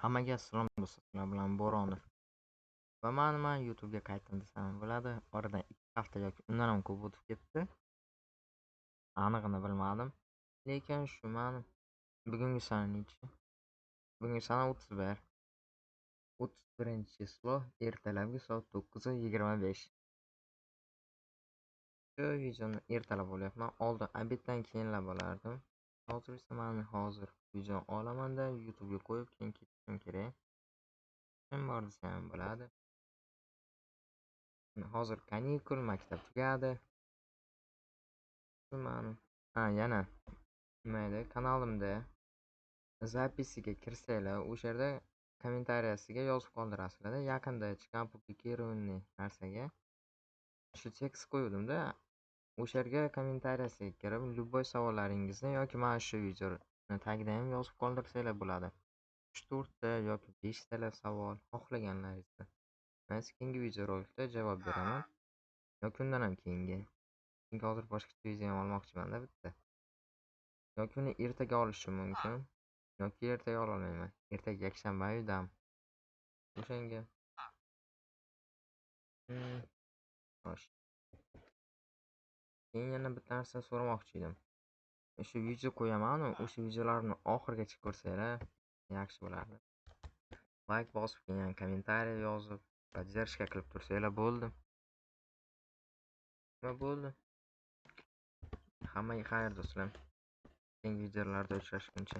Hammaga assalom do'stlar, sizlar bilan Bo'ronov. Va man YouTube'ga qaytdim desam bo'ladi. Oradan 2 hafta yoki undan ham ko'p o'tib ketdi. Aniqini bilmadim. Lekin shu man bugungi sana nechi? Bugungi sana 31. 31-chисло ertalabki soat 9:25. Shu videoni ertalab olyapman. Oldin obeddan keyinlab olardim. Hozir esa hozir video olamanda YouTube'ga qo'yib keyin ketishim kerak. Kim bor desa ham bo'ladi. Hozir kanikul, maktab tugadi. Yana nima edi? Kanalimda zapisiga kirsanglar, o'sha yerda kommentariyasiga yozib qoldirasizlar. Yaqinda chiqqan publikirованный narsaga shu tekst qo'yuvdim-da. O'sha yerga kommentariyasiga kirib, любой savollaringizni yoki mana shu videoni tagida ham yozib qoldirsanglar bo'ladi. 3-4 ta yoki 5 ta savol xohlaganlaringizni. Men keyingi videorolikda javob beraman. Yoki undan ham keyingi. Chunki hozir boshqacha video ham olmoqchiman-da bitta. Yoki uni ertaga olishim mumkin. Yoki ertaga ololmayman. Ertaga yakshanba dam. O'shanga. Xo'sh. Keyin yana bitta narsa so'ramoqchi edim. Shu video qo'yaman, o'sha videolarni oxirigacha ko'rsanglar yaxshi bo'lardi. Like bosib, keyin kommentariy yozib, поддержка qilib tursanglar bo'ldi. Nima bo'ldi? Hammaga xayr do'stlar. Keyingi videolarda uchrashguncha.